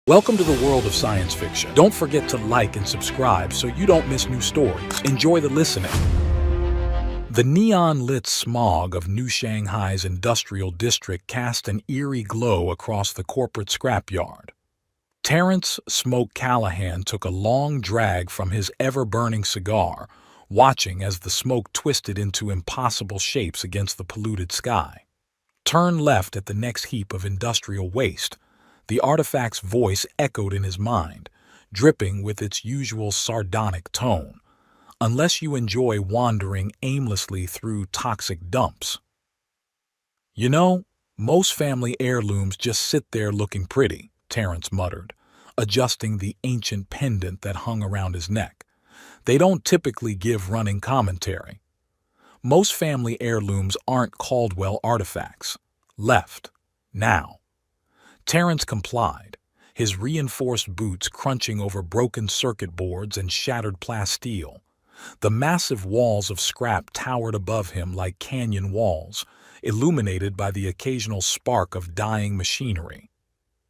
Welcome to the world of science fiction. Don't forget to like and subscribe so you don't miss new stories. Enjoy the listening. The neon-lit smog of New Shanghai's industrial district cast an eerie glow across the corporate scrapyard. Terrence "Smoke" Callahan took a long drag from his ever-burning cigar, watching as the smoke twisted into impossible shapes against the polluted sky. Turn left at the next heap of industrial waste. The artifact's voice echoed in his mind, dripping with its usual sardonic tone. Unless you enjoy wandering aimlessly through toxic dumps. You know, most family heirlooms just sit there looking pretty, Terrence muttered, adjusting the ancient pendant that hung around his neck. They don't typically give running commentary. Most family heirlooms aren't Caldwell artifacts. Left. Now. Terrence complied, his reinforced boots crunching over broken circuit boards and shattered plasteel. The massive walls of scrap towered above him like canyon walls, illuminated by the occasional spark of dying machinery.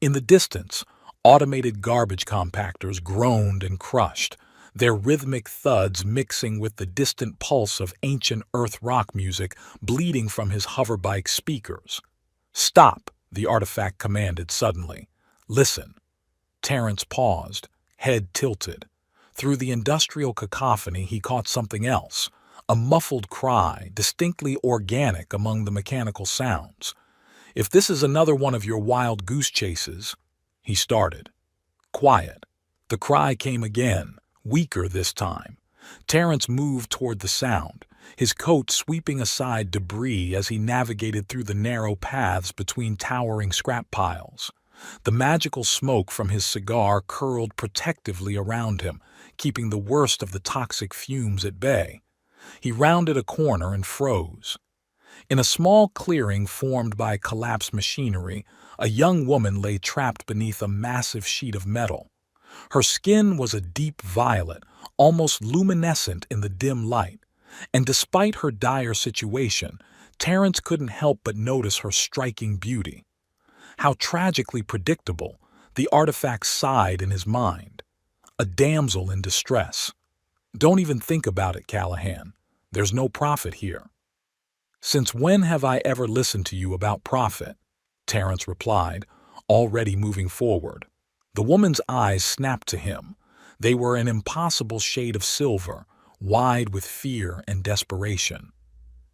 In the distance, automated garbage compactors groaned and crushed, their rhythmic thuds mixing with the distant pulse of ancient earth rock music bleeding from his hoverbike speakers. "Stop," the artifact commanded suddenly. "Listen." Terrence paused, head tilted. Through the industrial cacophony he caught something else, a muffled cry, distinctly organic among the mechanical sounds. "If this is another one of your wild goose chases," he started. Quiet. The cry came again, weaker this time. Terrence moved toward the sound, his coat sweeping aside debris as he navigated through the narrow paths between towering scrap piles. The magical smoke from his cigar curled protectively around him, keeping the worst of the toxic fumes at bay. He rounded a corner and froze. In a small clearing formed by collapsed machinery, a young woman lay trapped beneath a massive sheet of metal. Her skin was a deep violet, almost luminescent in the dim light, and despite her dire situation, Terrence couldn't help but notice her striking beauty. How tragically predictable, the artifact sighed in his mind. A damsel in distress. "Don't even think about it, Callahan. There's no profit here." "Since when have I ever listened to you about profit?" Terrence replied, already moving forward. The woman's eyes snapped to him. They were an impossible shade of silver, wide with fear and desperation.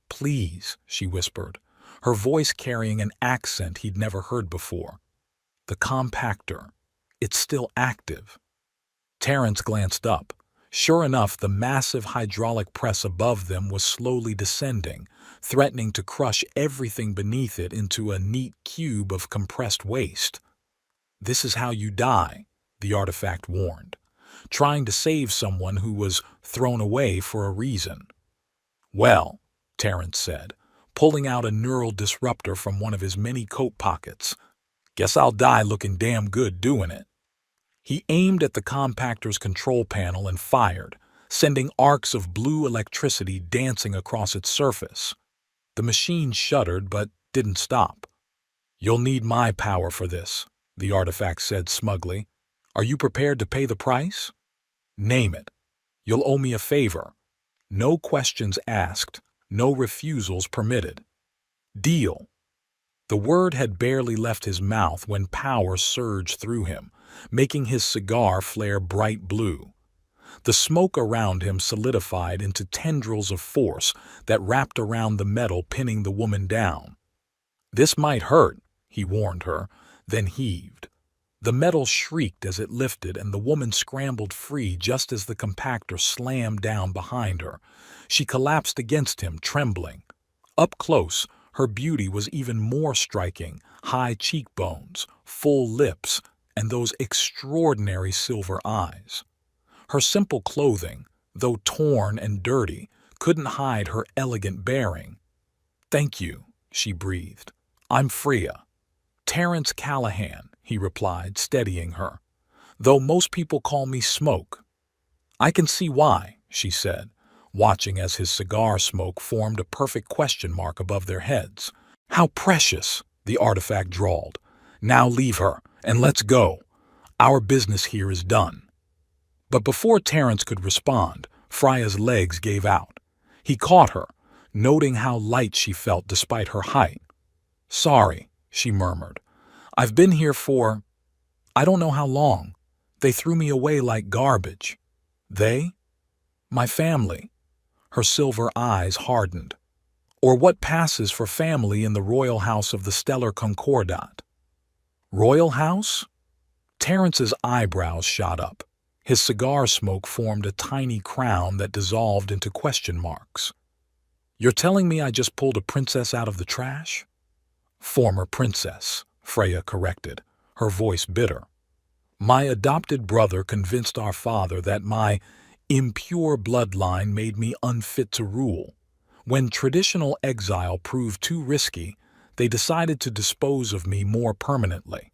"Please," she whispered, her voice carrying an accent he'd never heard before. "The compactor. It's still active." Terrence glanced up. Sure enough, the massive hydraulic press above them was slowly descending, threatening to crush everything beneath it into a neat cube of compressed waste. "This is how you die," the artifact warned, trying to save someone who was thrown away for a reason. "Well," Terrence said, pulling out a neural disruptor from one of his many coat pockets, "guess I'll die looking damn good doing it." He aimed at the compactor's control panel and fired, sending arcs of blue electricity dancing across its surface. The machine shuddered but didn't stop. "You'll need my power for this," the artifact said smugly. "Are you prepared to pay the price?" "Name it. You'll owe me a favor. No questions asked, no refusals permitted." "Deal." The word had barely left his mouth when power surged through him, making his cigar flare bright blue. The smoke around him solidified into tendrils of force that wrapped around the metal pinning the woman down. "This might hurt," he warned her, then heaved. The metal shrieked as it lifted, and the woman scrambled free just as the compactor slammed down behind her. She collapsed against him, trembling. Up close, her beauty was even more striking: high cheekbones, full lips, and those extraordinary silver eyes. Her simple clothing, though torn and dirty, couldn't hide her elegant bearing. "Thank you," she breathed. "I'm Freya." "Terrence Callahan," he replied, steadying her. "Though most people call me Smoke." "I can see why," she said, watching as his cigar smoke formed a perfect question mark above their heads. "How precious," the artifact drawled. "Now leave her, and let's go. Our business here is done. But before Terence could respond, Freya's legs gave out. He caught her, noting how light she felt despite her height. "Sorry," she murmured. "I've been here for, I don't know how long. They threw me away like garbage." "They?" "My family." Her silver eyes hardened. "Or what passes for family in the royal house of the Stellar Concordat." "Royal house?" Terrence's eyebrows shot up. His cigar smoke formed a tiny crown that dissolved into question marks. "You're telling me I just pulled a princess out of the trash?" "Former princess," Freya corrected, her voice bitter. "My adopted brother convinced our father that my impure bloodline made me unfit to rule. When traditional exile proved too risky, they decided to dispose of me more permanently."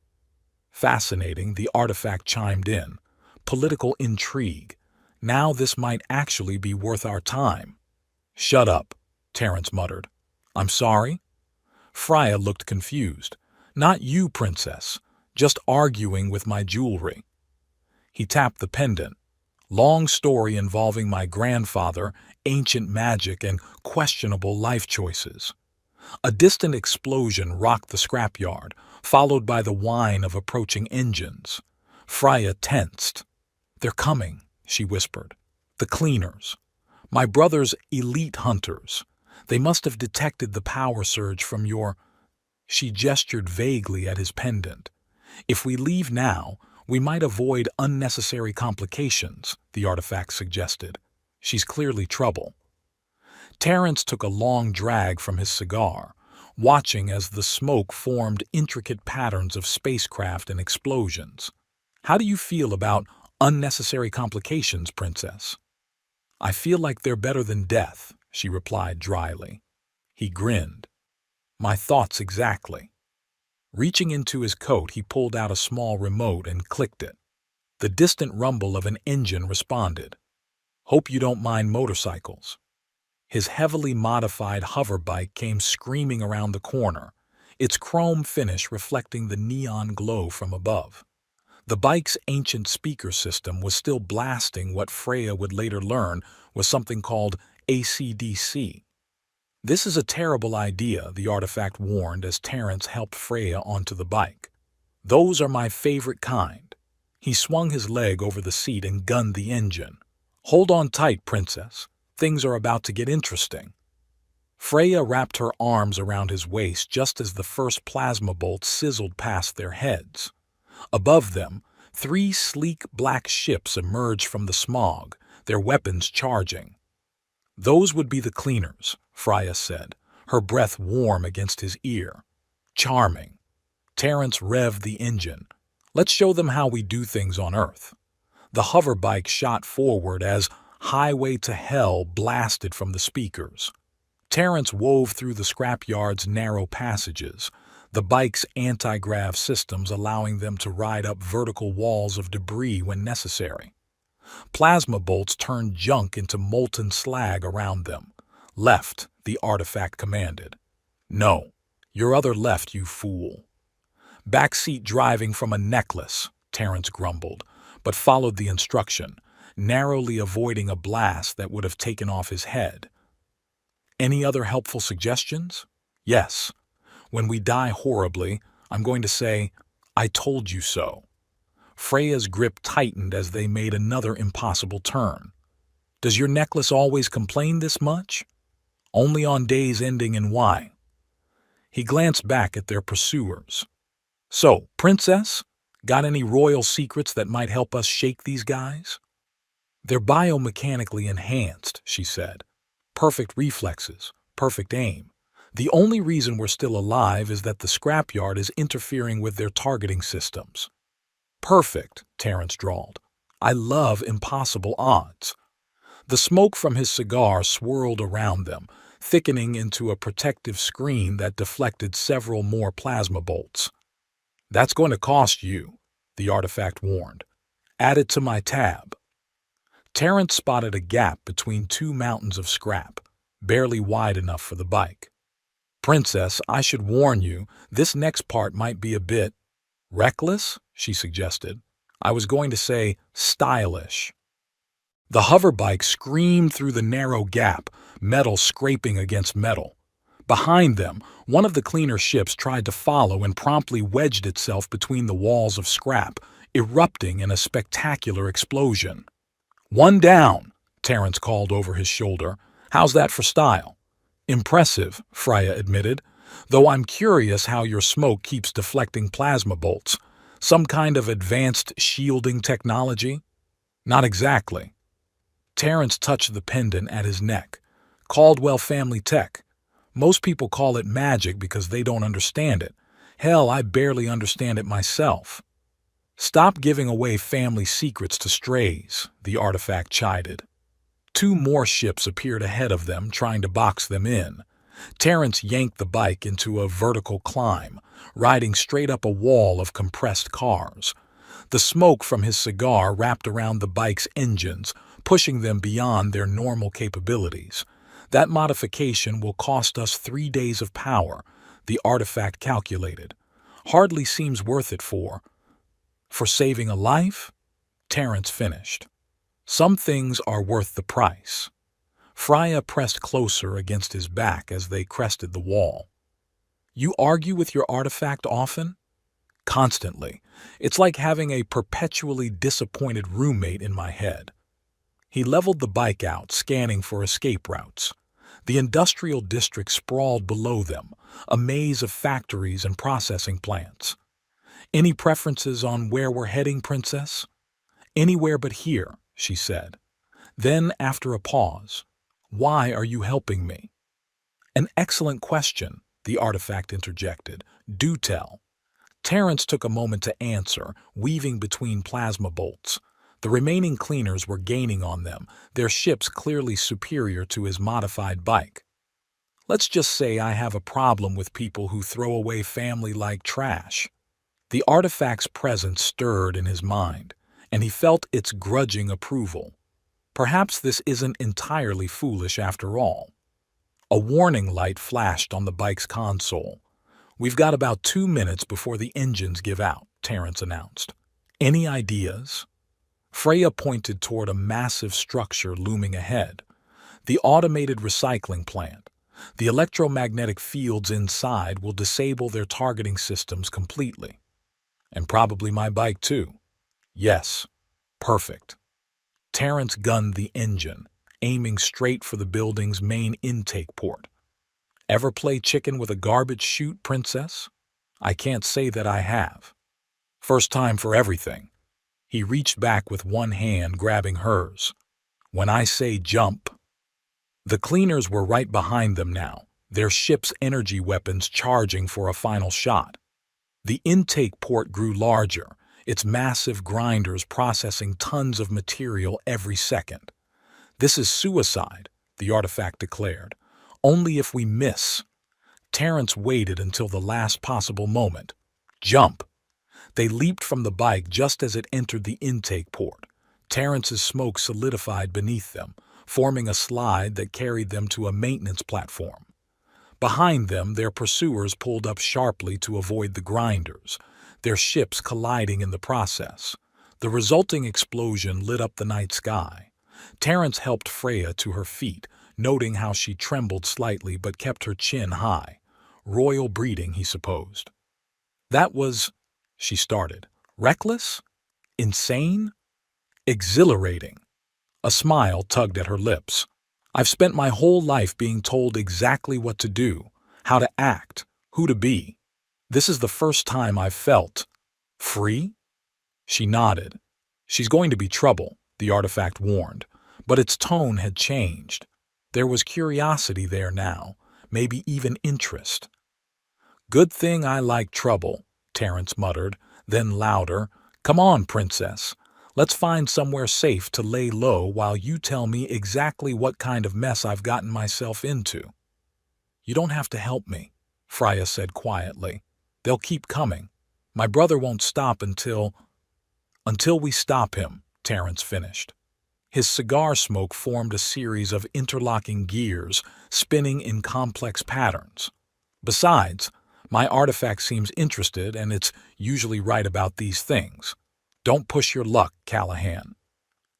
"Fascinating," the artifact chimed in. "Political intrigue. Now this might actually be worth our time." "Shut up," Terence muttered. "I'm sorry?" Freya looked confused. "Not you, princess. Just arguing with my jewelry." He tapped the pendant. "Long story involving my grandfather, ancient magic, and questionable life choices." A distant explosion rocked the scrapyard, followed by the whine of approaching engines. Freya tensed. "They're coming," she whispered. "The cleaners. My brother's elite hunters. They must have detected the power surge from your—" She gestured vaguely at his pendant. "If we leave now, we might avoid unnecessary complications," the artifact suggested. "She's clearly trouble." Terence took a long drag from his cigar, watching as the smoke formed intricate patterns of spacecraft and explosions. "How do you feel about unnecessary complications, princess?" "I feel like they're better than death," she replied dryly. He grinned. "My thoughts exactly." Reaching into his coat, he pulled out a small remote and clicked it. The distant rumble of an engine responded. "Hope you don't mind motorcycles." His heavily modified hoverbike came screaming around the corner, its chrome finish reflecting the neon glow from above. The bike's ancient speaker system was still blasting what Freya would later learn was something called AC/DC. "This is a terrible idea," the artifact warned as Terence helped Freya onto the bike. "Those are my favorite kind." He swung his leg over the seat and gunned the engine. "Hold on tight, princess. Things are about to get interesting." Freya wrapped her arms around his waist just as the first plasma bolts sizzled past their heads. Above them, 3 sleek black ships emerged from the smog, their weapons charging. "Those would be the cleaners," Freya said, her breath warm against his ear. "Charming." Terence revved the engine. "Let's show them how we do things on Earth." The hoverbike shot forward as "Highway to Hell" blasted from the speakers. Terence wove through the scrapyard's narrow passages, the bike's anti-grav systems allowing them to ride up vertical walls of debris when necessary. Plasma bolts turned junk into molten slag around them. "Left," the artifact commanded. "No, your other left, you fool." "Backseat driving from a necklace," Terence grumbled, but followed the instruction, narrowly avoiding a blast that would have taken off his head. "Any other helpful suggestions?" "Yes. When we die horribly, I'm going to say, 'I told you so.'" Freya's grip tightened as they made another impossible turn. "Does your necklace always complain this much?" "Only on days ending in Y." He glanced back at their pursuers. "So, princess, got any royal secrets that might help us shake these guys?" "They're biomechanically enhanced," she said. "Perfect reflexes, perfect aim. The only reason we're still alive is that the scrapyard is interfering with their targeting systems." "Perfect," Terence drawled. "I love impossible odds." The smoke from his cigar swirled around them, thickening into a protective screen that deflected several more plasma bolts. "That's going to cost you," the artifact warned. "Add it to my tab." Terence spotted a gap between 2 mountains of scrap, barely wide enough for the bike. "Princess, I should warn you, this next part might be a bit reckless," she suggested. I was going to say stylish. The hoverbike screamed through the narrow gap, metal scraping against metal. Behind them, one of the cleaner ships tried to follow and promptly wedged itself between the walls of scrap, erupting in a spectacular explosion. "One down," Terrence called over his shoulder. "How's that for style?" "Impressive," Freya admitted, "though I'm curious how your smoke keeps deflecting plasma bolts. Some kind of advanced shielding technology?" "Not exactly." Terrence touched the pendant at his neck. "Caldwell family tech. Most people call it magic because they don't understand it. Hell, I barely understand it myself." "Stop giving away family secrets to strays," the artifact chided. Two more ships appeared ahead of them, trying to box them in. Terrence yanked the bike into a vertical climb, riding straight up a wall of compressed cars. The smoke from his cigar wrapped around the bike's engines, pushing them beyond their normal capabilities. "That modification will cost us 3 days of power," the artifact calculated. "Hardly seems worth it for saving a life?" Terrence finished. "Some things are worth the price." Freya pressed closer against his back as they crested the wall. "You argue with your artifact often?" "Constantly. It's like having a perpetually disappointed roommate in my head." He leveled the bike out, scanning for escape routes. The industrial district sprawled below them, a maze of factories and processing plants. "Any preferences on where we're heading, Princess?" "Anywhere but here," she said. Then, after a pause, "Why are you helping me?" "An excellent question," the artifact interjected. "Do tell." Terrence took a moment to answer, weaving between plasma bolts. The remaining cleaners were gaining on them, their ships clearly superior to his modified bike. "Let's just say I have a problem with people who throw away family like trash." The artifact's presence stirred in his mind, and he felt its grudging approval. Perhaps this isn't entirely foolish after all. A warning light flashed on the bike's console. "We've got about 2 minutes before the engines give out," Terrence announced. "Any ideas?" Freya pointed toward a massive structure looming ahead. "The automated recycling plant. The electromagnetic fields inside will disable their targeting systems completely." "And probably my bike too." "Yes. Perfect." Terrence gunned the engine, aiming straight for the building's main intake port. "Ever play chicken with a garbage chute, Princess?" "I can't say that I have." "First time for everything." He reached back with one hand grabbing hers. "When I say jump." The cleaners were right behind them now, their ship's energy weapons charging for a final shot. The intake port grew larger, its massive grinders processing tons of material every second. "This is suicide," the artifact declared. "Only if we miss." Terrence waited until the last possible moment. "Jump!" They leaped from the bike just as it entered the intake port. Terrence's smoke solidified beneath them, forming a slide that carried them to a maintenance platform. Behind them, their pursuers pulled up sharply to avoid the grinders, their ships colliding in the process. The resulting explosion lit up the night sky. Terrence helped Freya to her feet, noting how she trembled slightly but kept her chin high. Royal breeding, he supposed. "That was," she started, "reckless? Insane? Exhilarating." A smile tugged at her lips. "I've spent my whole life being told exactly what to do, how to act, who to be. This is the first time I've felt free." She nodded. "She's going to be trouble," the artifact warned, but its tone had changed. There was curiosity there now, maybe even interest. "Good thing I like trouble," Terrence muttered, then louder, "Come on, Princess. Let's find somewhere safe to lay low while you tell me exactly what kind of mess I've gotten myself into." "You don't have to help me," Freya said quietly. "They'll keep coming. My brother won't stop until we stop him," Terrence finished. His cigar smoke formed a series of interlocking gears, spinning in complex patterns. "Besides, my artifact seems interested and it's usually right about these things." Don't push your luck, Callahan.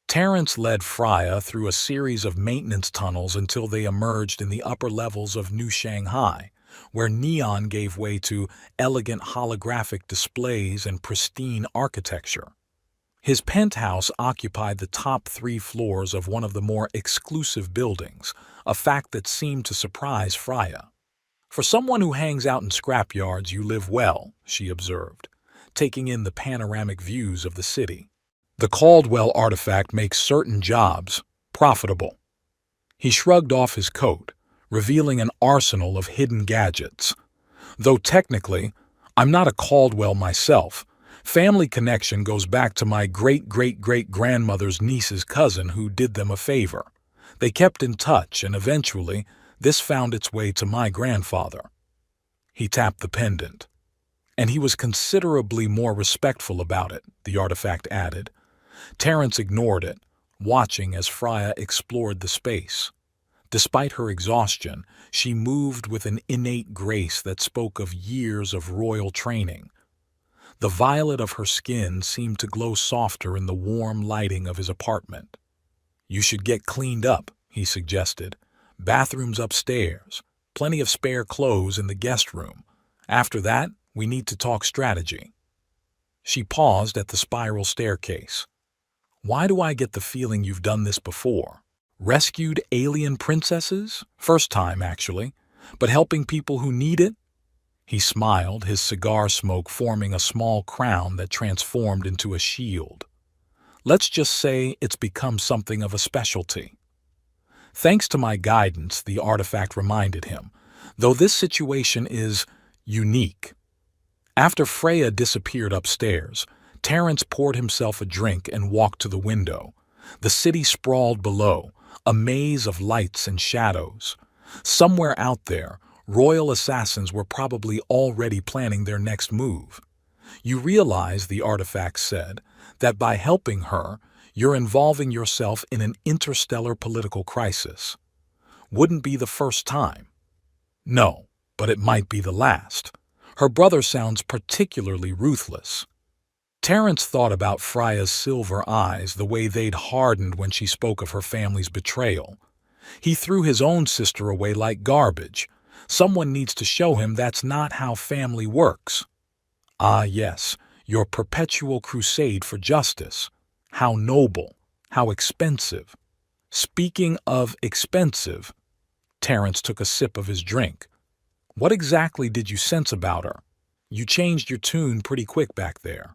Terrence led Freya through a series of maintenance tunnels until they emerged in the upper levels of New Shanghai, where neon gave way to elegant holographic displays and pristine architecture. His penthouse occupied the top 3 floors of one of the more exclusive buildings, a fact that seemed to surprise Freya. "For someone who hangs out in scrapyards, you live well," she observed, taking in the panoramic views of the city. "The Caldwell artifact makes certain jobs profitable." He shrugged off his coat, revealing an arsenal of hidden gadgets. "Though technically, I'm not a Caldwell myself. Family connection goes back to my great-great-great-grandmother's niece's cousin who did them a favor. They kept in touch, and eventually, this found its way to my grandfather." He tapped the pendant. "And he was considerably more respectful about it," the artifact added. Terrence ignored it, watching as Freya explored the space. Despite her exhaustion, she moved with an innate grace that spoke of years of royal training. The violet of her skin seemed to glow softer in the warm lighting of his apartment. "You should get cleaned up," he suggested. "Bathrooms upstairs, plenty of spare clothes in the guest room. After that, we need to talk strategy." She paused at the spiral staircase. "Why do I get the feeling you've done this before? Rescued alien princesses? First time, actually. But helping people who need it?" He smiled, his cigar smoke forming a small crown that transformed into a shield. "Let's just say it's become something of a specialty." "Thanks to my guidance," the artifact reminded him, "though this situation is unique." After Freya disappeared upstairs, Terrence poured himself a drink and walked to the window. The city sprawled below, a maze of lights and shadows. Somewhere out there, royal assassins were probably already planning their next move. "You realize," the artifact said, "that by helping her, you're involving yourself in an interstellar political crisis. Wouldn't be the first time." "No, but it might be the last. Her brother sounds particularly ruthless." Terrence thought about Freya's silver eyes, the way they'd hardened when she spoke of her family's betrayal. He threw his own sister away like garbage. Someone needs to show him that's not how family works. "Ah, yes, your perpetual crusade for justice. How noble, how expensive." Speaking of expensive, Terrence took a sip of his drink. "What exactly did you sense about her? You changed your tune pretty quick back there."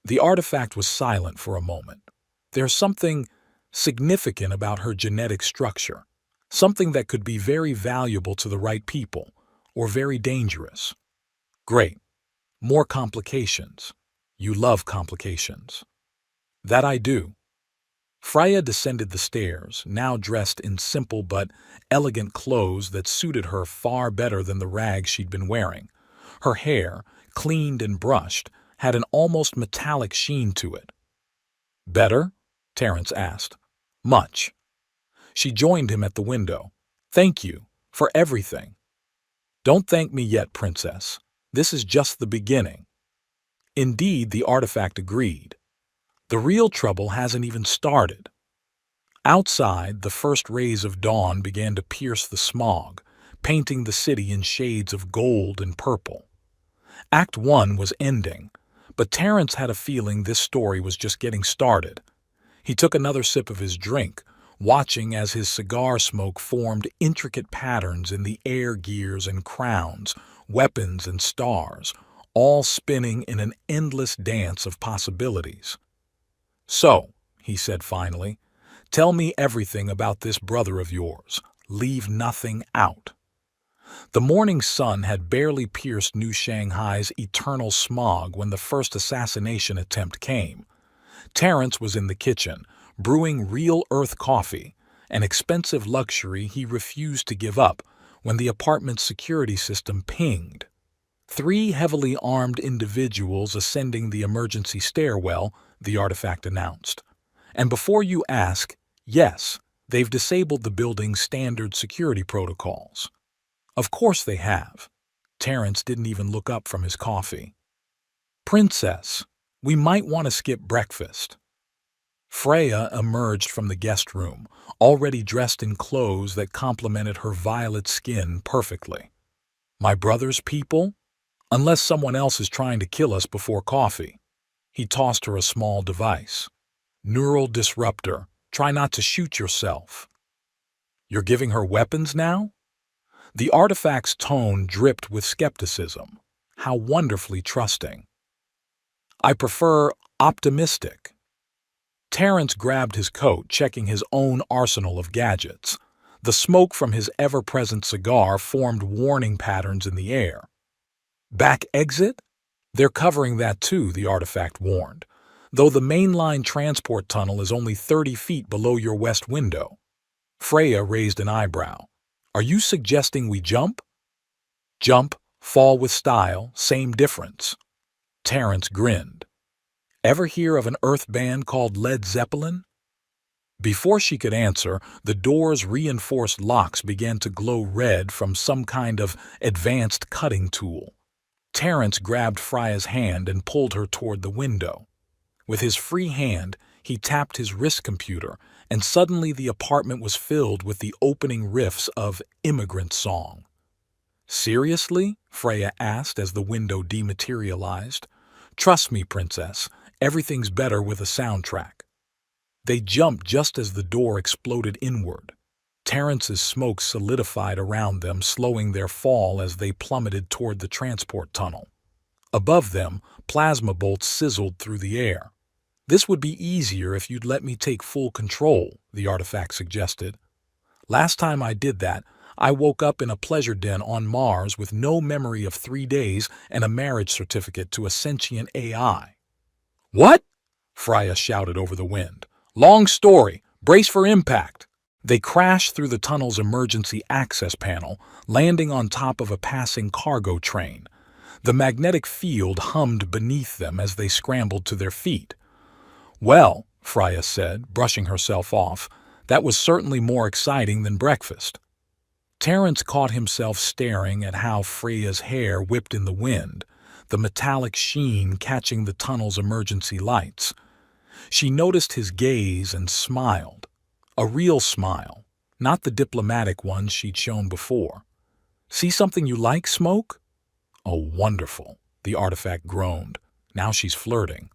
The artifact was silent for a moment. "There's something significant about her genetic structure, something that could be very valuable to the right people, or very dangerous." "Great. More complications. You love complications." "That I do." Freya descended the stairs, now dressed in simple but elegant clothes that suited her far better than the rags she'd been wearing. Her hair, cleaned and brushed, had an almost metallic sheen to it. "Better?" Terrence asked. "Much." She joined him at the window. "Thank you for everything." "Don't thank me yet, Princess. This is just the beginning." Indeed, the artifact agreed. The real trouble hasn't even started. Outside, the first rays of dawn began to pierce the smog, painting the city in shades of gold and purple. Act 1 was ending, but Terrence had a feeling this story was just getting started. He took another sip of his drink, watching as his cigar smoke formed intricate patterns in the air gears and crowns, weapons and stars, all spinning in an endless dance of possibilities. "So," he said finally, "tell me everything about this brother of yours. Leave nothing out." The morning sun had barely pierced New Shanghai's eternal smog when the first assassination attempt came. Terrence was in the kitchen, brewing real earth coffee, an expensive luxury he refused to give up, when the apartment's security system pinged. 3 heavily armed individuals ascending the emergency stairwell, the artifact announced. And before you ask, yes, they've disabled the building's standard security protocols. Of course they have. Terrence didn't even look up from his coffee. "Princess," We might want to skip breakfast. Freya emerged from the guest room, already dressed in clothes that complemented her violet skin perfectly. My brother's people? Unless someone else is trying to kill us before coffee. He tossed her a small device. Neural disruptor. Try not to shoot yourself. You're giving her weapons now? The artifact's tone dripped with skepticism. How wonderfully trusting. I prefer optimistic. Terrence grabbed his coat, checking his own arsenal of gadgets. The smoke from his ever-present cigar formed warning patterns in the air. Back exit? They're covering that too, the artifact warned, though the mainline transport tunnel is only 30 feet below your west window. Freya raised an eyebrow. Are you suggesting we jump? Jump, fall with style, same difference. Terrence grinned. Ever hear of an Earth band called Led Zeppelin? Before she could answer, the door's reinforced locks began to glow red from some kind of advanced cutting tool. Terrence grabbed Freya's hand and pulled her toward the window. With his free hand, he tapped his wrist computer, and suddenly the apartment was filled with the opening riffs of Immigrant Song. Seriously? Freya asked as the window dematerialized. Trust me, princess, everything's better with a soundtrack. They jumped just as the door exploded inward. Terrence's smoke solidified around them, slowing their fall as they plummeted toward the transport tunnel. Above them, plasma bolts sizzled through the air. This would be easier if you'd let me take full control, the artifact suggested. Last time I did that, I woke up in a pleasure den on Mars with no memory of 3 days and a marriage certificate to a sentient AI. What? Freya shouted over the wind. Long story. Brace for impact. They crashed through the tunnel's emergency access panel, landing on top of a passing cargo train. The magnetic field hummed beneath them as they scrambled to their feet. Well, Freya said, brushing herself off, that was certainly more exciting than breakfast. Terrence caught himself staring at how Freya's hair whipped in the wind, the metallic sheen catching the tunnel's emergency lights. She noticed his gaze and smiled. A real smile, not the diplomatic one she'd shown before. See something you like, Smoke? Oh, wonderful, the artifact groaned. Now she's flirting.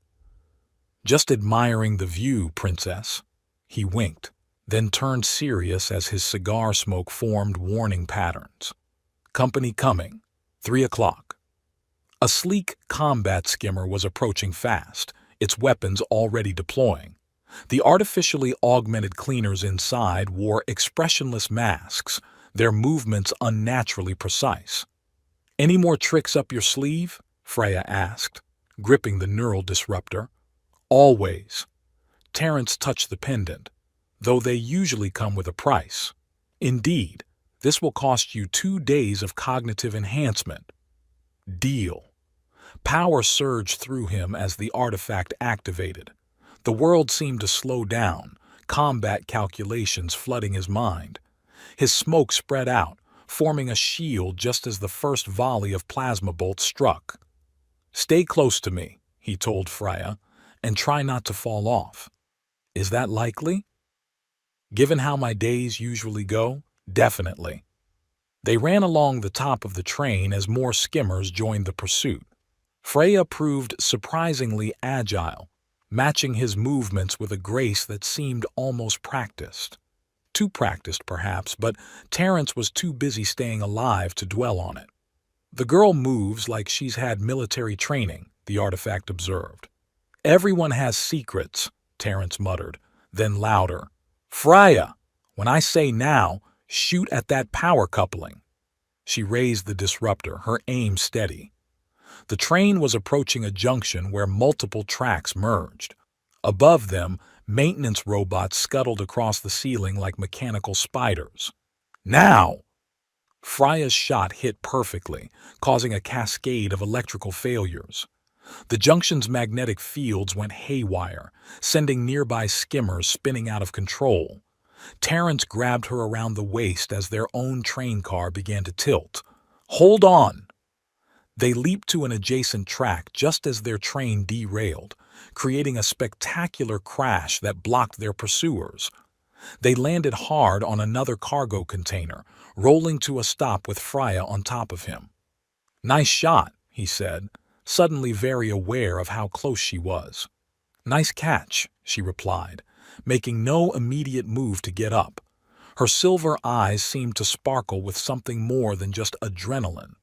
Just admiring the view, princess. He winked, then turned serious as his cigar smoke formed warning patterns. Company coming. 3 o'clock. A sleek combat skimmer was approaching fast, its weapons already deploying. The artificially augmented cleaners inside wore expressionless masks, their movements unnaturally precise. Any more tricks up your sleeve? Freya asked, gripping the neural disruptor. Always. Terrence touched the pendant, though they usually come with a price. Indeed, this will cost you 2 days of cognitive enhancement. Deal. Power surged through him as the artifact activated. The world seemed to slow down, combat calculations flooding his mind. His smoke spread out, forming a shield just as the first volley of plasma bolts struck. Stay close to me, he told Freya, and try not to fall off. Is that likely? Given how my days usually go, definitely. They ran along the top of the train as more skimmers joined the pursuit. Freya proved surprisingly agile, matching his movements with a grace that seemed almost practiced. Too practiced, perhaps, but Terrence was too busy staying alive to dwell on it. The girl moves like she's had military training, the artifact observed. Everyone has secrets, Terrence muttered, then louder. Freya, when I say now, shoot at that power coupling. She raised the disruptor, her aim steady. The train was approaching a junction where multiple tracks merged. Above them, maintenance robots scuttled across the ceiling like mechanical spiders. Now! Freya's shot hit perfectly, causing a cascade of electrical failures. The junction's magnetic fields went haywire, sending nearby skimmers spinning out of control. Terrence grabbed her around the waist as their own train car began to tilt. Hold on! They leaped to an adjacent track just as their train derailed, creating a spectacular crash that blocked their pursuers. They landed hard on another cargo container, rolling to a stop with Freya on top of him. "Nice shot," he said, suddenly very aware of how close she was. "Nice catch," she replied, making no immediate move to get up. Her silver eyes seemed to sparkle with something more than just adrenaline.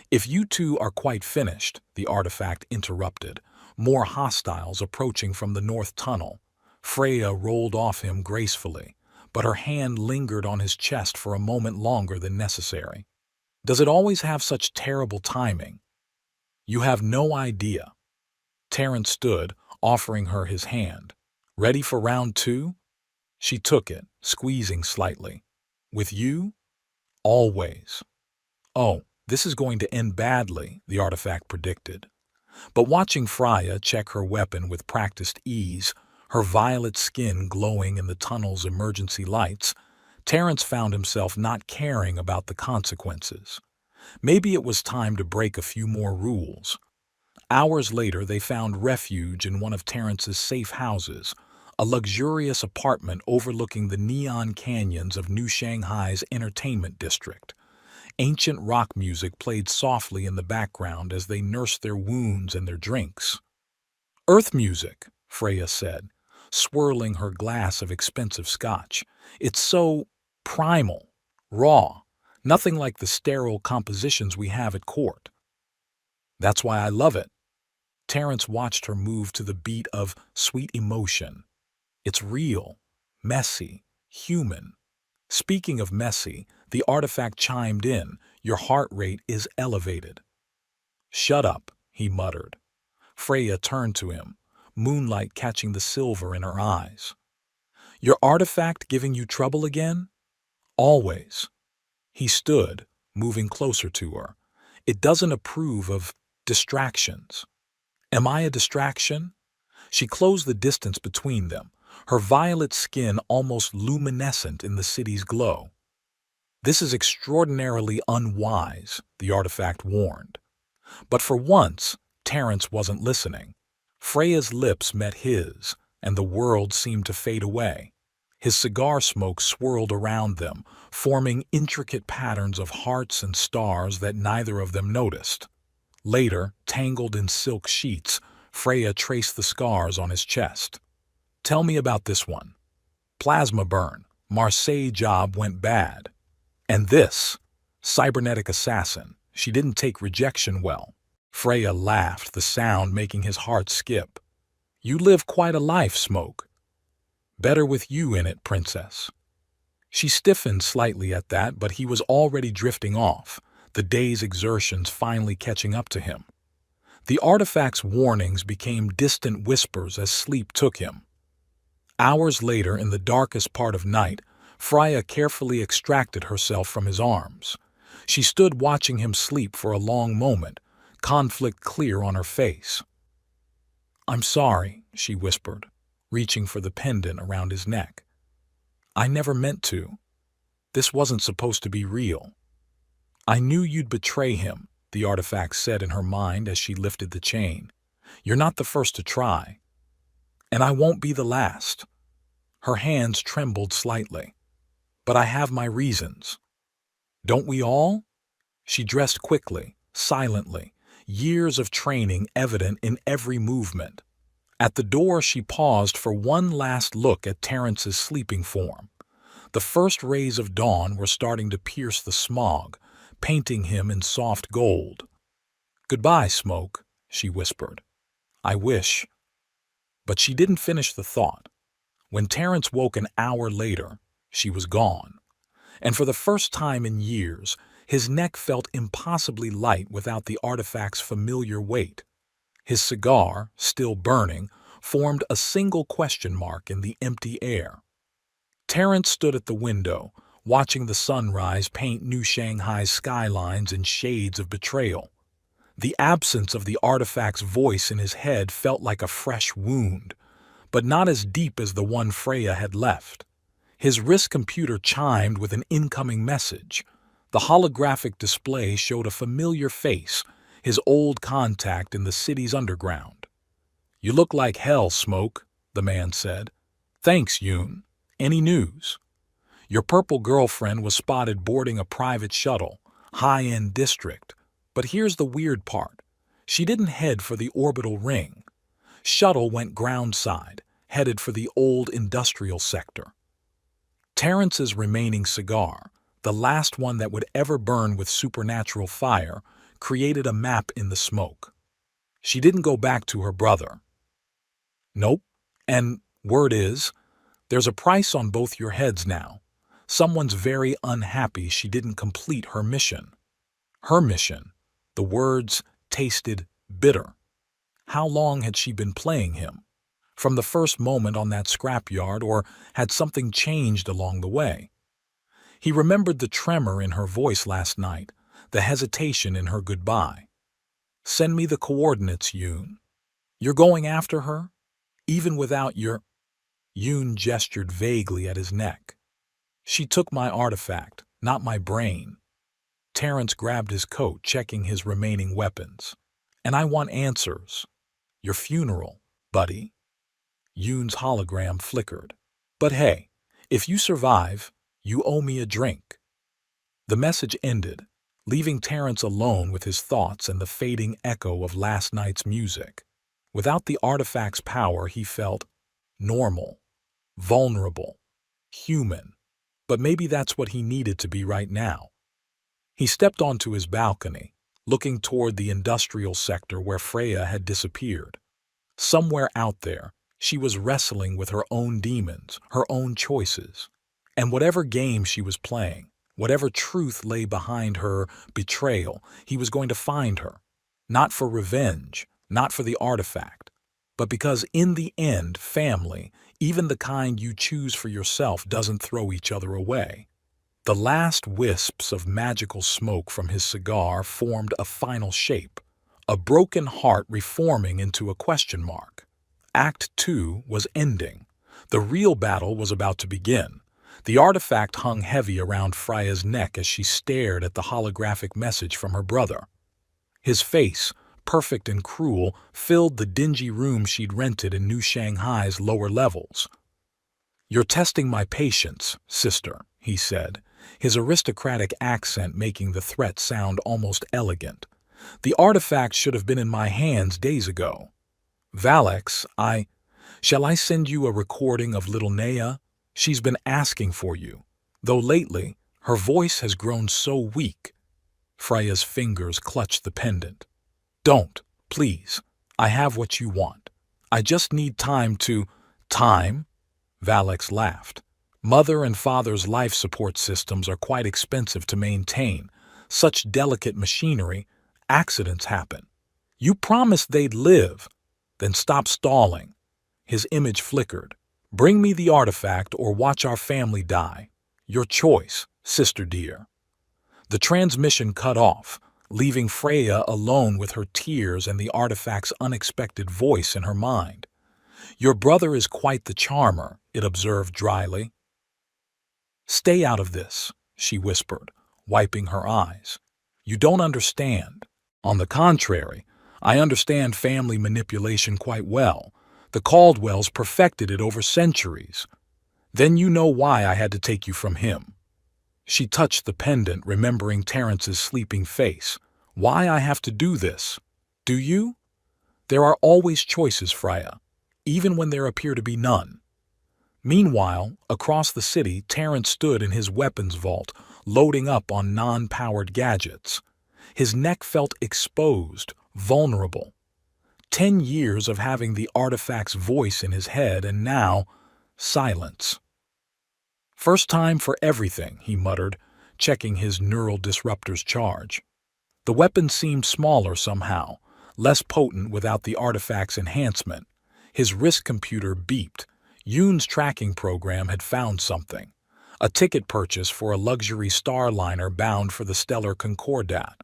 "If you two are quite finished," the artifact interrupted, more hostiles approaching from the north tunnel. Freya rolled off him gracefully, but her hand lingered on his chest for a moment longer than necessary. "Does it always have such terrible timing?" "You have no idea." Terrence stood, offering her his hand. "Ready for round two?" She took it, squeezing slightly. "With you?" "Always." "Oh, this is going to end badly," the artifact predicted. But watching Freya check her weapon with practiced ease, her violet skin glowing in the tunnel's emergency lights, Terrence found himself not caring about the consequences. Maybe it was time to break a few more rules. Hours later, they found refuge in one of Terrence's safe houses, a luxurious apartment overlooking the neon canyons of New Shanghai's entertainment district. Ancient rock music played softly in the background as they nursed their wounds and their drinks. "Earth music," Freya said, swirling her glass of expensive scotch. "It's so primal, raw, nothing like the sterile compositions we have at court." "That's why I love it." Terrence watched her move to the beat of Sweet Emotion. "It's real, messy, human." Speaking of messy, the artifact chimed in, "Your heart rate is elevated." "Shut up," he muttered. Freya turned to him, moonlight catching the silver in her eyes. "Your artifact giving you trouble again?" "Always." He stood, moving closer to her. "It doesn't approve of distractions." "Am I a distraction?" She closed the distance between them, her violet skin almost luminescent in the city's glow. "This is extraordinarily unwise," the artifact warned. But for once, Terrence wasn't listening. Freya's lips met his, and the world seemed to fade away. His cigar smoke swirled around them, forming intricate patterns of hearts and stars that neither of them noticed. Later, tangled in silk sheets, Freya traced the scars on his chest. "Tell me about this one." "Plasma burn. Marseille job went bad." "And this?" "Cybernetic assassin. She didn't take rejection well." Freya laughed, the sound making his heart skip. "You live quite a life, Smoke." "Better with you in it, princess." She stiffened slightly at that, but he was already drifting off, the day's exertions finally catching up to him. The artifact's warnings became distant whispers as sleep took him. Hours later, in the darkest part of night, Freya carefully extracted herself from his arms. She stood watching him sleep for a long moment, conflict clear on her face. "I'm sorry," she whispered, reaching for the pendant around his neck. "I never meant to. This wasn't supposed to be real." "I knew you'd betray him," the artifact said in her mind as she lifted the chain. "You're not the first to try. And I won't be the last." Her hands trembled slightly. "But I have my reasons." "Don't we all?" She dressed quickly, silently, years of training evident in every movement. At the door, she paused for one last look at Terrence's sleeping form. The first rays of dawn were starting to pierce the smog, painting him in soft gold. "Goodbye, Smoke," she whispered. "I wish." But she didn't finish the thought. When Terrence woke an hour later, she was gone. And for the first time in years, his neck felt impossibly light without the artifact's familiar weight. His cigar, still burning, formed a single question mark in the empty air. Terrence stood at the window, watching the sunrise paint New Shanghai's skylines in shades of betrayal. The absence of the artifact's voice in his head felt like a fresh wound, but not as deep as the one Freya had left. His wrist computer chimed with an incoming message. The holographic display showed a familiar face, his old contact in the city's underground. "You look like hell, Smoke," the man said. "Thanks, Yoon. Any news?" "Your purple girlfriend was spotted boarding a private shuttle, high-end district. But here's the weird part. She didn't head for the orbital ring. Shuttle went groundside, headed for the old industrial sector." Terrence's remaining cigar, the last one that would ever burn with supernatural fire, created a map in the smoke. "She didn't go back to her brother." "Nope. And word is, there's a price on both your heads now. Someone's very unhappy she didn't complete her mission." Her mission. The words tasted bitter. How long had she been playing him? From the first moment on that scrapyard, or had something changed along the way? He remembered the tremor in her voice last night, the hesitation in her goodbye. "Send me the coordinates, Yoon." "You're going after her? Even without your—" Yoon gestured vaguely at his neck. "She took my artifact, not my brain." Terrence grabbed his coat, checking his remaining weapons. "And I want answers. Your funeral, buddy." Yoon's hologram flickered. "But hey, if you survive, you owe me a drink." The message ended, leaving Terrence alone with his thoughts and the fading echo of last night's music. Without the artifact's power, he felt normal, vulnerable, human. But maybe that's what he needed to be right now. He stepped onto his balcony, looking toward the industrial sector where Freya had disappeared. Somewhere out there, she was wrestling with her own demons, her own choices. And whatever game she was playing, whatever truth lay behind her betrayal, he was going to find her. Not for revenge, not for the artifact, but because in the end, family, even the kind you choose for yourself, doesn't throw each other away. The last wisps of magical smoke from his cigar formed a final shape, a broken heart reforming into a question mark. Act 2 was ending. The real battle was about to begin. The artifact hung heavy around Freya's neck as she stared at the holographic message from her brother. His face, perfect and cruel, filled the dingy room she'd rented in New Shanghai's lower levels. "You're testing my patience, sister," he said, his aristocratic accent making the threat sound almost elegant. "The artifact should have been in my hands days ago. Valix, shall I send you a recording of little Nea? She's been asking for you, though lately her voice has grown so weak." Freya's fingers clutched the pendant. "Don't, please. I have what you want. I just need time to—" "Time?" Valix laughed. "Mother and father's life support systems are quite expensive to maintain. Such delicate machinery, accidents happen. You promised they'd live. Then stop stalling." His image flickered. "Bring me the artifact or watch our family die. Your choice, sister dear." The transmission cut off, leaving Freya alone with her tears and the artifact's unexpected voice in her mind. "Your brother is quite the charmer," it observed dryly. "Stay out of this," she whispered, wiping her eyes. "You don't understand. On the contrary, I understand family manipulation quite well. The Caldwells perfected it over centuries. Then you know why I had to take you from him." She touched the pendant, remembering Terrence's sleeping face. "Why I have to do this? Do you? There are always choices, Freya, even when there appear to be none." Meanwhile, across the city, Terrence stood in his weapons vault, loading up on non-powered gadgets. His neck felt exposed, vulnerable. 10 years of having the artifact's voice in his head, and now, silence. "First time for everything," he muttered, checking his neural disruptor's charge. The weapon seemed smaller somehow, less potent without the artifact's enhancement. His wrist computer beeped. Yoon's tracking program had found something. A ticket purchase for a luxury starliner bound for the stellar Concordat.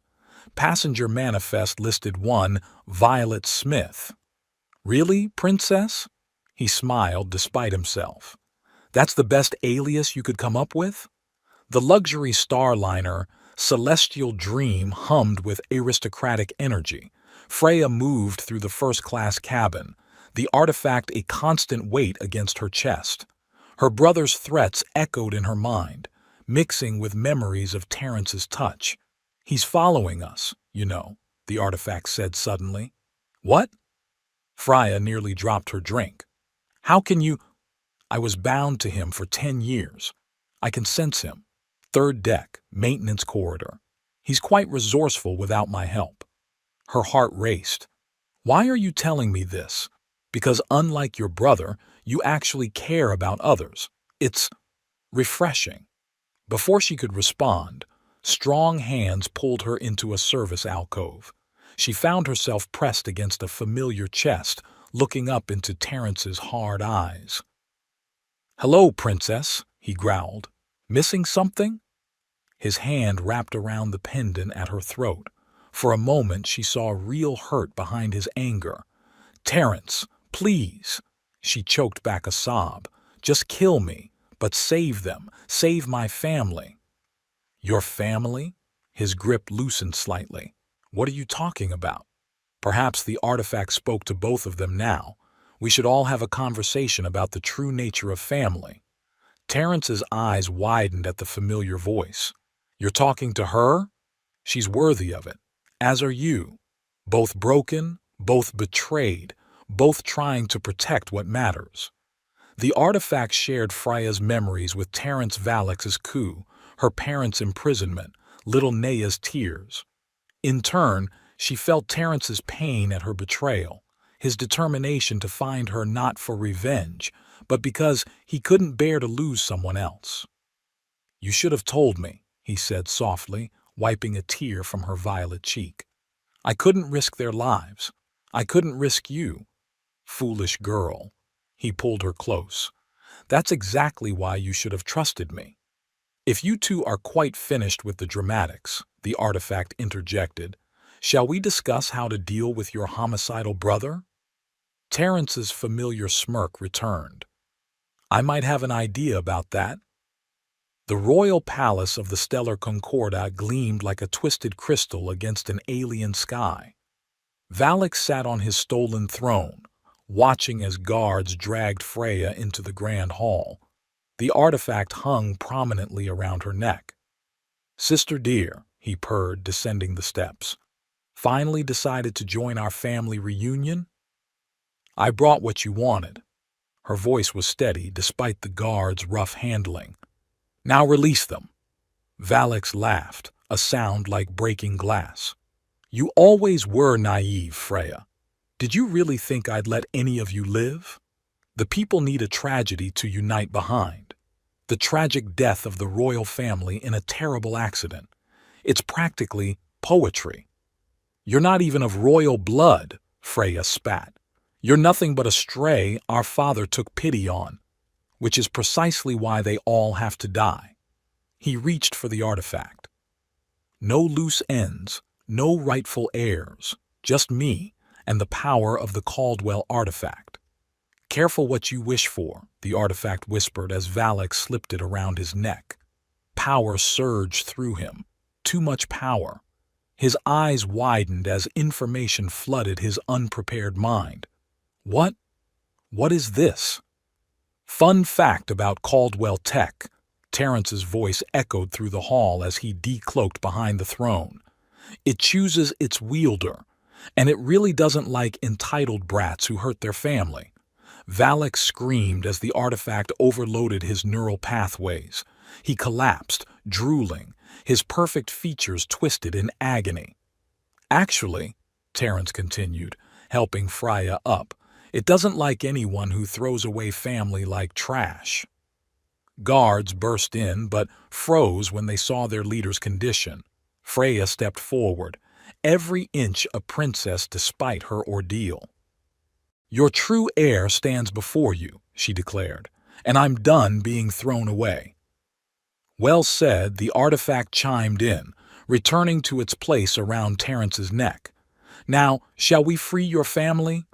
Passenger manifest listed one Violet Smith. "Really, princess?" He smiled despite himself. "That's the best alias you could come up with?" The luxury starliner, celestial dream hummed with aristocratic energy. Freya moved through the first-class cabin, the artifact a constant weight against her chest. Her brother's threats echoed in her mind, mixing with memories of Terrence's touch. "He's following us, you know," the artifact said suddenly. "What?" Freya nearly dropped her drink. "How can you—" "I was bound to him for 10 years. I can sense him. Third deck, maintenance corridor. He's quite resourceful without my help." Her heart raced. "Why are you telling me this? Because unlike your brother, you actually care about others. It's refreshing." Before she could respond, strong hands pulled her into a service alcove. She found herself pressed against a familiar chest, looking up into Terrence's hard eyes. "Hello, princess," he growled. "Missing something?" His hand wrapped around the pendant at her throat. For a moment she saw real hurt behind his anger. "Terrence, please!" She choked back a sob. "Just kill me, but save them. Save my family." "Your family?" His grip loosened slightly. "What are you talking about?" Perhaps the artifact spoke to both of them now. We should all have a conversation about the true nature of family. Terrence's eyes widened at the familiar voice. "You're talking to her? She's worthy of it. As are you. Both broken, both betrayed, both trying to protect what matters." The artifact shared Freya's memories with Terrence Valix's coup, her parents' imprisonment, little Nea's tears. In turn, she felt Terrence's pain at her betrayal, his determination to find her not for revenge, but because he couldn't bear to lose someone else. "You should have told me," he said softly, wiping a tear from her violet cheek. "I couldn't risk their lives. I couldn't risk you." "Foolish girl." He pulled her close. "That's exactly why you should have trusted me." "If you two are quite finished with the dramatics," the artifact interjected, "shall we discuss how to deal with your homicidal brother?" Terrence's familiar smirk returned. "I might have an idea about that." The royal palace of the Stellar Concordat gleamed like a twisted crystal against an alien sky. Valix sat on his stolen throne, watching as guards dragged Freya into the grand hall. The artifact hung prominently around her neck. "Sister dear," he purred, descending the steps. "Finally decided to join our family reunion?" "I brought what you wanted." Her voice was steady despite the guards' rough handling. "Now release them." Valix laughed, a sound like breaking glass. "You always were naive, Freya. Did you really think I'd let any of you live? The people need a tragedy to unite behind. The tragic death of the royal family in a terrible accident. It's practically poetry." "You're not even of royal blood," Freya spat. "You're nothing but a stray our father took pity on, which is precisely why they all have to die." He reached for the artifact. "No loose ends, no rightful heirs, just me and the power of the Caldwell artifact." "Careful what you wish for," the artifact whispered as Valix slipped it around his neck. Power surged through him. Too much power. His eyes widened as information flooded his unprepared mind. "What? What is this?" "Fun fact about Caldwell Tech." Terrence's voice echoed through the hall as he decloaked behind the throne. "It chooses its wielder, and it really doesn't like entitled brats who hurt their family." Valix screamed as the artifact overloaded his neural pathways. He collapsed, drooling, his perfect features twisted in agony. "Actually," Terrence continued, helping Freya up, "it doesn't like anyone who throws away family like trash." Guards burst in, but froze when they saw their leader's condition. Freya stepped forward, every inch a princess despite her ordeal. "Your true heir stands before you," she declared, "and I'm done being thrown away." "Well said," the artifact chimed in, returning to its place around Terrence's neck. "Now, shall we free your family?"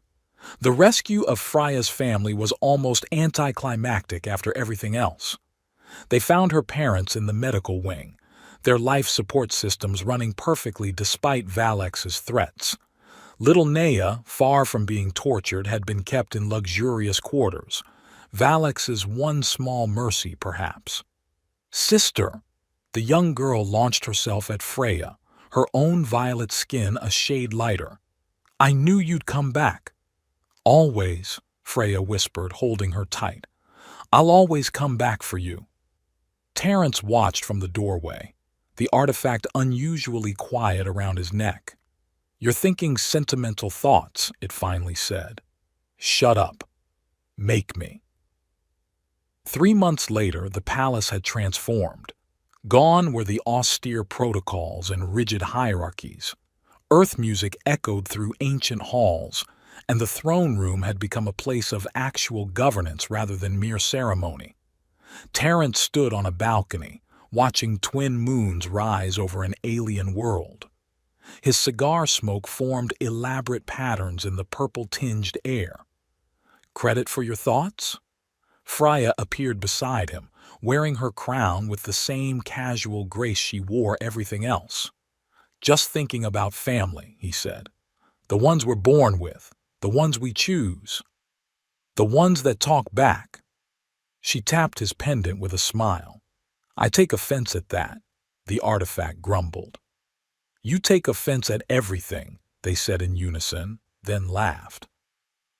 The rescue of Freya's family was almost anticlimactic after everything else. They found her parents in the medical wing, their life support systems running perfectly despite Valex's threats. Little Naya, far from being tortured, had been kept in luxurious quarters. Valex's one small mercy, perhaps. Sister! The young girl launched herself at Freya, her own violet skin a shade lighter. I knew you'd come back. Always, Freya whispered, holding her tight. I'll always come back for you. Terence watched from the doorway, the artifact unusually quiet around his neck. You're thinking sentimental thoughts, it finally said. Shut up. Make me. 3 months later, the palace had transformed. Gone were the austere protocols and rigid hierarchies. Earth music echoed through ancient halls, and the throne room had become a place of actual governance rather than mere ceremony. Terence stood on a balcony, watching twin moons rise over an alien world. His cigar smoke formed elaborate patterns in the purple-tinged air. Credit for your thoughts? Freya appeared beside him, wearing her crown with the same casual grace she wore everything else. Just thinking about family, he said. The ones we're born with, the ones we choose, the ones that talk back. She tapped his pendant with a smile. I take offense at that, the artifact grumbled. You take offense at everything, they said in unison, then laughed.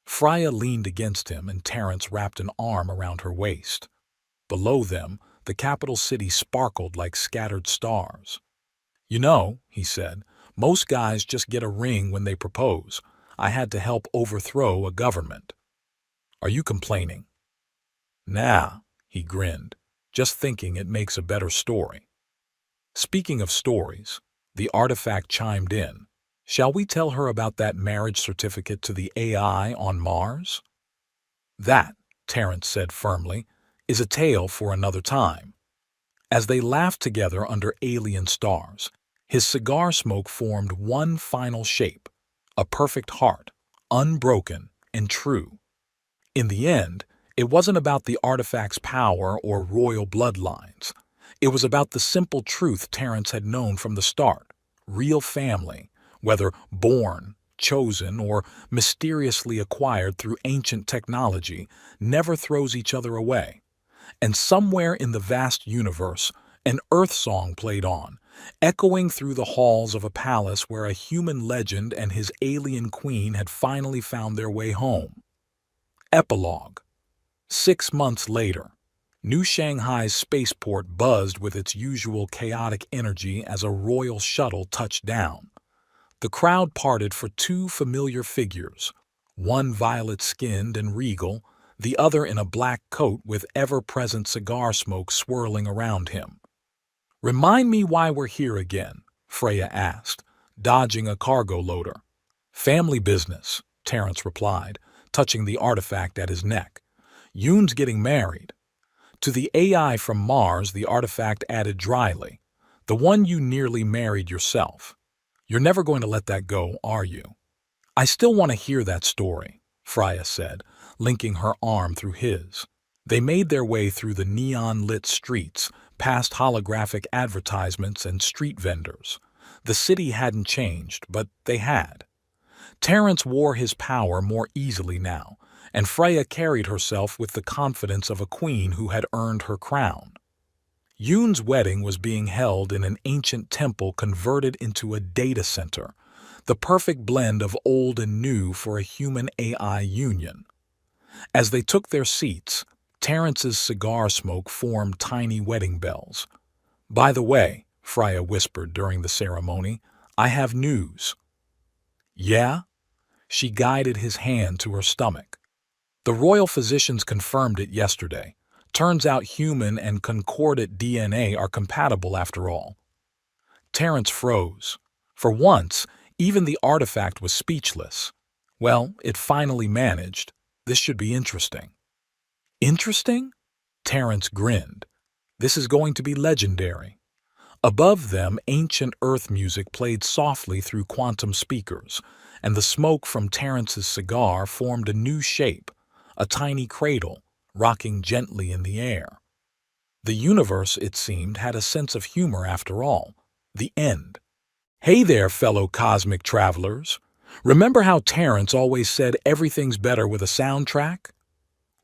Freya leaned against him and Terence wrapped an arm around her waist. Below them, the capital city sparkled like scattered stars. You know, he said, most guys just get a ring when they propose. I had to help overthrow a government. Are you complaining? Nah, he grinned, just thinking it makes a better story. Speaking of stories, the artifact chimed in. Shall we tell her about that marriage certificate to the AI on Mars? That, Terence said firmly, is a tale for another time. As they laughed together under alien stars, his cigar smoke formed one final shape, a perfect heart, unbroken and true. In the end, it wasn't about the artifact's power or royal bloodlines. It was about the simple truth Terence had known from the start. Real family, whether born, chosen, or mysteriously acquired through ancient technology, never throws each other away. And somewhere in the vast universe, an Earth song played on, echoing through the halls of a palace where a human legend and his alien queen had finally found their way home. Epilogue. 6 months later, New Shanghai's spaceport buzzed with its usual chaotic energy as a royal shuttle touched down. The crowd parted for 2 familiar figures, one violet-skinned and regal, the other in a black coat with ever-present cigar smoke swirling around him. Remind me why we're here again, Freya asked, dodging a cargo loader. Family business, Terence replied, touching the artifact at his neck. Yoon's getting married. To the AI from Mars, the artifact added dryly, the one you nearly married yourself. You're never going to let that go, are you? I still want to hear that story, Freya said, linking her arm through his. They made their way through the neon-lit streets, past holographic advertisements and street vendors. The city hadn't changed, but they had. Terence wore his power more easily now, and Freya carried herself with the confidence of a queen who had earned her crown. Yoon's wedding was being held in an ancient temple converted into a data center, the perfect blend of old and new for a human-AI union. As they took their seats, Terence's cigar smoke formed tiny wedding bells. By the way, Freya whispered during the ceremony, I have news. Yeah? She guided his hand to her stomach. The royal physicians confirmed it yesterday. Turns out human and concordant DNA are compatible after all. Terence froze. For once, even the artifact was speechless. Well, it finally managed. This should be interesting. Interesting? Terence grinned. This is going to be legendary. Above them, ancient Earth music played softly through quantum speakers, and the smoke from Terence's cigar formed a new shape, a tiny cradle, rocking gently in the air. The universe, it seemed, had a sense of humor after all. The end. Hey there, fellow cosmic travelers. Remember how Terrence always said everything's better with a soundtrack?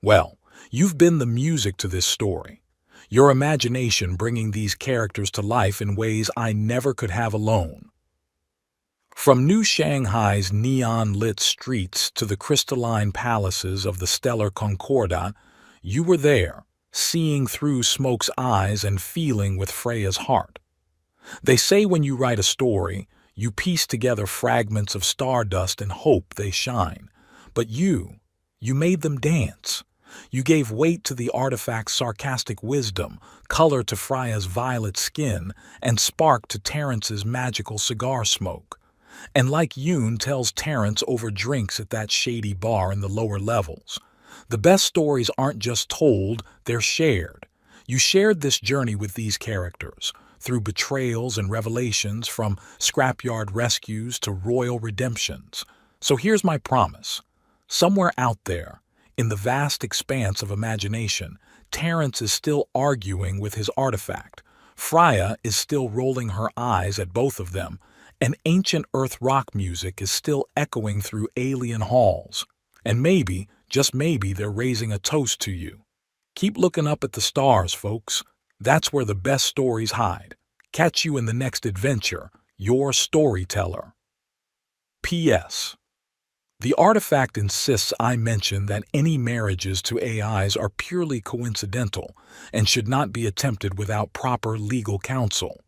Well, you've been the music to this story. Your imagination bringing these characters to life in ways I never could have alone. From New Shanghai's neon-lit streets to the crystalline palaces of the stellar Concordat, you were there, seeing through Smoke's eyes and feeling with Freya's heart. They say when you write a story, you piece together fragments of stardust and hope they shine. But you made them dance. You gave weight to the artifact's sarcastic wisdom, color to Freya's violet skin, and spark to Terrence's magical cigar smoke. And like Yoon tells Terrence over drinks at that shady bar in the lower levels, the best stories aren't just told, they're shared. You shared this journey with these characters, through betrayals and revelations, from scrapyard rescues to royal redemptions. So here's my promise. Somewhere out there, in the vast expanse of imagination, Terrence is still arguing with his artifact. Freya is still rolling her eyes at both of them, and ancient Earth rock music is still echoing through alien halls. And maybe, just maybe, they're raising a toast to you. Keep looking up at the stars, folks. That's where the best stories hide. Catch you in the next adventure, your storyteller. P.S. The artifact insists I mention that any marriages to AIs are purely coincidental and should not be attempted without proper legal counsel.